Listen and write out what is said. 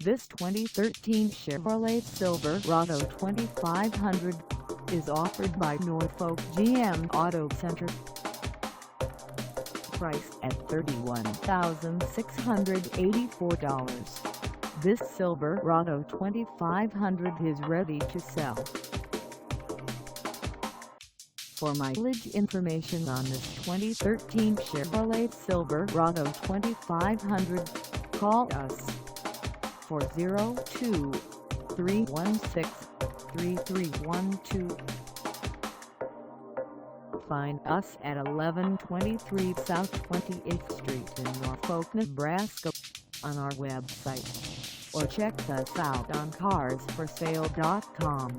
This 2013 Chevrolet Silverado 2500 is offered by Norfolk GM Auto Center. Priced at $31,684, this Silverado 2500 is ready to sell. For mileage information on this 2013 Chevrolet Silverado 2500, call us 402-316-3312. Find us at 1123 South 28th Street in Norfolk, Nebraska, on our website, or check us out on carsforsale.com.